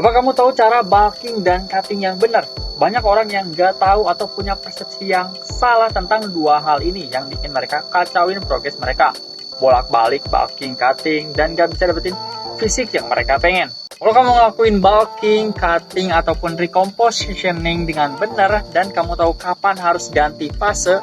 Apa kamu tahu cara bulking dan cutting yang benar? Banyak orang yang nggak tahu atau punya persepsi yang salah tentang dua hal ini yang bikin mereka kacauin progres mereka. Bolak-balik bulking, cutting, dan nggak bisa dapetin fisik yang mereka pengen. Kalau kamu ngelakuin bulking, cutting, ataupun recompositioning dengan benar dan kamu tahu kapan harus ganti fase,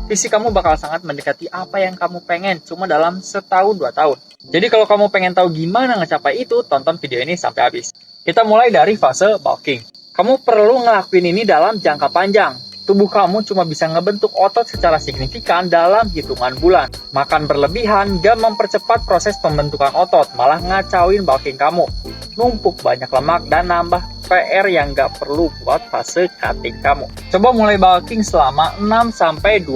fisik kamu bakal sangat mendekati apa yang kamu pengen cuma dalam setahun 2 tahun. Jadi kalau kamu pengen tahu gimana ngecapai itu, tonton video ini sampai habis. Kita mulai dari fase bulking. Kamu perlu ngelakuin ini dalam jangka panjang. Tubuh kamu cuma bisa ngebentuk otot secara signifikan dalam hitungan bulan. Makan berlebihan gak mempercepat proses pembentukan otot, malah ngacauin bulking kamu. Numpuk banyak lemak dan nambah PR yang gak perlu buat fase cutting kamu. Coba mulai bulking selama 6-12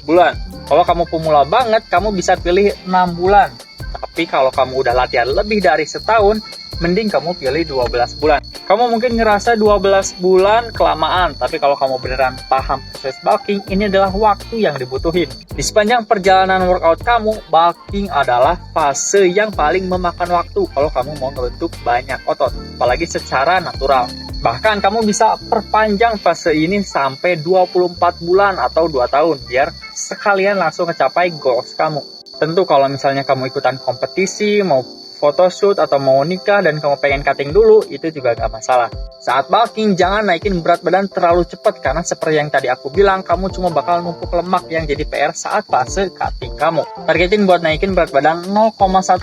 bulan. Kalau kamu pemula banget, kamu bisa pilih 6 bulan. Tapi kalau kamu udah latihan lebih dari setahun, mending kamu pilih 12 bulan. Kamu mungkin ngerasa 12 bulan kelamaan, tapi kalau kamu beneran paham proses bulking, ini adalah waktu yang dibutuhin. Di sepanjang perjalanan workout kamu, bulking adalah fase yang paling memakan waktu kalau kamu mau ngebentuk banyak otot, apalagi secara natural. Bahkan kamu bisa perpanjang fase ini sampai 24 bulan atau 2 tahun, biar sekalian langsung mencapai goals kamu. Tentu kalau misalnya kamu ikutan kompetisi, mau photoshoot atau mau nikah dan kamu pengen cutting dulu, itu juga gak masalah. Saat bulking, jangan naikin berat badan terlalu cepat karena seperti yang tadi aku bilang, kamu cuma bakal numpuk lemak yang jadi PR saat fase cutting kamu. Targetin buat naikin berat badan 0,1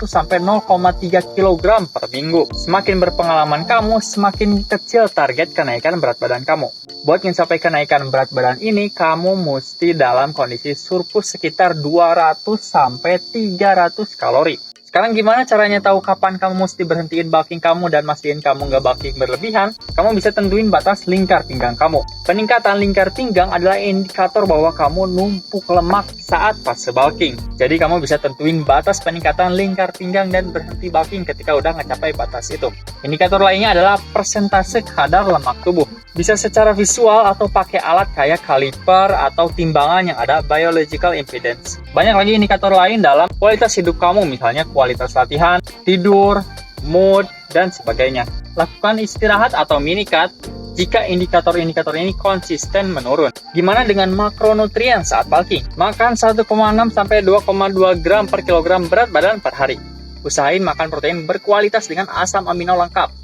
sampai 0,3 kg per minggu. Semakin berpengalaman kamu, semakin kecil target kenaikan berat badan kamu. Buat mencapai kenaikan berat badan ini, kamu mesti dalam kondisi surplus sekitar 200 sampai 300 kalori. Sekarang gimana caranya tahu kapan kamu mesti berhentiin bulking kamu dan mastiin kamu nggak bulking berlebihan? Kamu bisa tentuin batas lingkar pinggang kamu. Peningkatan lingkar pinggang adalah indikator bahwa kamu numpuk lemak saat fase bulking. Jadi kamu bisa tentuin batas peningkatan lingkar pinggang dan berhenti bulking ketika udah ngecapai batas itu. Indikator lainnya adalah persentase kadar lemak tubuh. Bisa secara visual atau pakai alat kayak kaliper atau timbangan yang ada biological impedance. Banyak lagi indikator lain dalam kualitas hidup kamu, misalnya kualitas latihan, tidur, mood, dan sebagainya. Lakukan istirahat atau mini cut jika indikator-indikator ini konsisten menurun. Gimana dengan makronutrien saat bulking? Makan 1,6 sampai 2,2 gram per kilogram berat badan per hari. Usahain makan protein berkualitas dengan asam amino lengkap.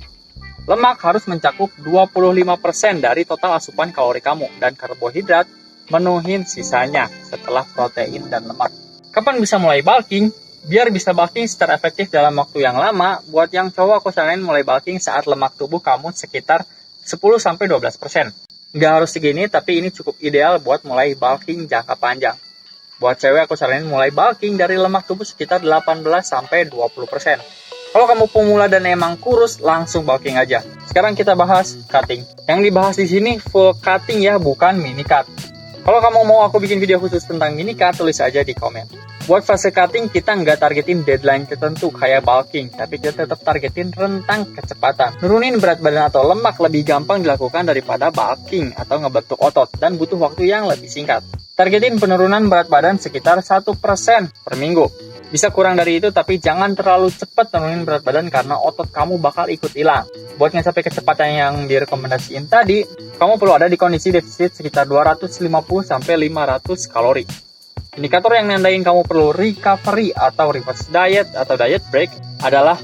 Lemak harus mencakup 25% dari total asupan kalori kamu, dan karbohidrat menuhin sisanya setelah protein dan lemak. Kapan bisa mulai bulking? Biar bisa bulking secara efektif dalam waktu yang lama, buat yang cowok aku saranin mulai bulking saat lemak tubuh kamu sekitar 10-12%. Nggak harus segini, tapi ini cukup ideal buat mulai bulking jangka panjang. Buat cewek aku saranin mulai bulking dari lemak tubuh sekitar 18-20%. Kalau kamu pemula dan emang kurus, langsung bulking aja. Sekarang kita bahas cutting. Yang dibahas di sini full cutting ya, bukan mini cut. Kalau kamu mau aku bikin video khusus tentang mini cut, tulis aja di komen. Buat fase cutting, kita nggak targetin deadline tertentu kayak bulking, tapi kita tetap targetin rentang kecepatan. Nurunin berat badan atau lemak lebih gampang dilakukan daripada bulking atau ngebentuk otot, dan butuh waktu yang lebih singkat. Targetin penurunan berat badan sekitar 1% per minggu. Bisa kurang dari itu, tapi jangan terlalu cepat turunin berat badan karena otot kamu bakal ikut hilang. Buat mencapai kecepatan yang direkomendasiin tadi, kamu perlu ada di kondisi defisit sekitar 250-500 kalori. Indikator yang nandain kamu perlu recovery atau reverse diet atau diet break adalah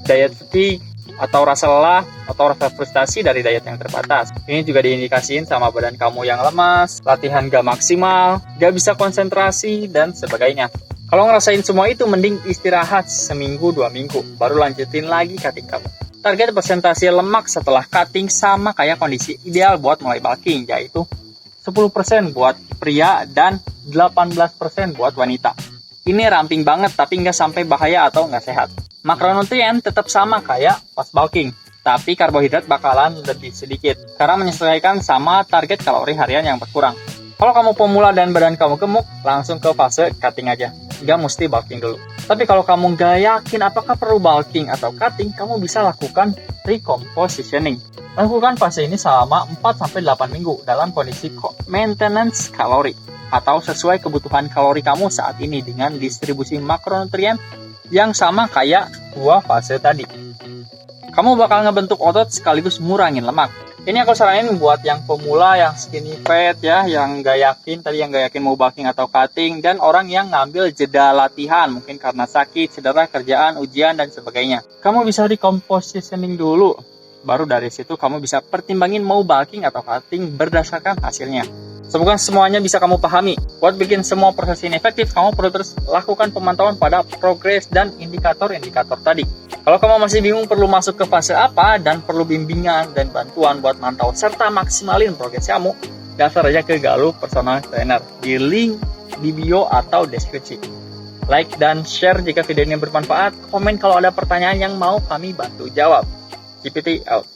diet fatigue atau rasa lelah atau rasa frustasi dari diet yang terbatas. Ini juga diindikasiin sama badan kamu yang lemas, latihan gak maksimal, gak bisa konsentrasi, dan sebagainya. Kalau ngerasain semua itu, mending istirahat seminggu 2 minggu, baru lanjutin lagi cutting kamu. Target persentase lemak setelah cutting sama kayak kondisi ideal buat mulai bulking, yaitu 10% buat pria dan 18% buat wanita. Ini ramping banget, tapi nggak sampai bahaya atau nggak sehat. Makronutrien tetap sama kayak pas bulking, tapi karbohidrat bakalan lebih sedikit, karena menyesuaikan sama target kalori harian yang berkurang. Kalau kamu pemula dan badan kamu gemuk, langsung ke fase cutting aja. Nggak mesti bulking dulu. Tapi kalau kamu nggak yakin apakah perlu bulking atau cutting, kamu bisa lakukan recompositioning. Lakukan fase ini selama 4-8 minggu dalam kondisi maintenance kalori atau sesuai kebutuhan kalori kamu saat ini dengan distribusi makronutrien yang sama kayak dua fase tadi. Kamu bakal ngebentuk otot sekaligus ngurangin lemak. Ini aku saranin buat yang pemula, yang skinny fat ya, yang nggak yakin mau bulking atau cutting, dan orang yang ngambil jeda latihan, mungkin karena sakit, cedera, kerjaan, ujian, dan sebagainya. Kamu bisa recompositioning dulu, baru dari situ kamu bisa pertimbangin mau bulking atau cutting berdasarkan hasilnya. Semoga semuanya bisa kamu pahami. Buat bikin semua proses ini efektif, kamu perlu terus lakukan pemantauan pada progres dan indikator-indikator tadi. Kalau kamu masih bingung perlu masuk ke fase apa dan perlu bimbingan dan bantuan buat mantau serta maksimalin progres kamu, daftar aja ke Galuh Personal Trainer di link di bio atau deskripsi. Like dan share jika video ini bermanfaat, komen kalau ada pertanyaan yang mau kami bantu jawab. GPT out.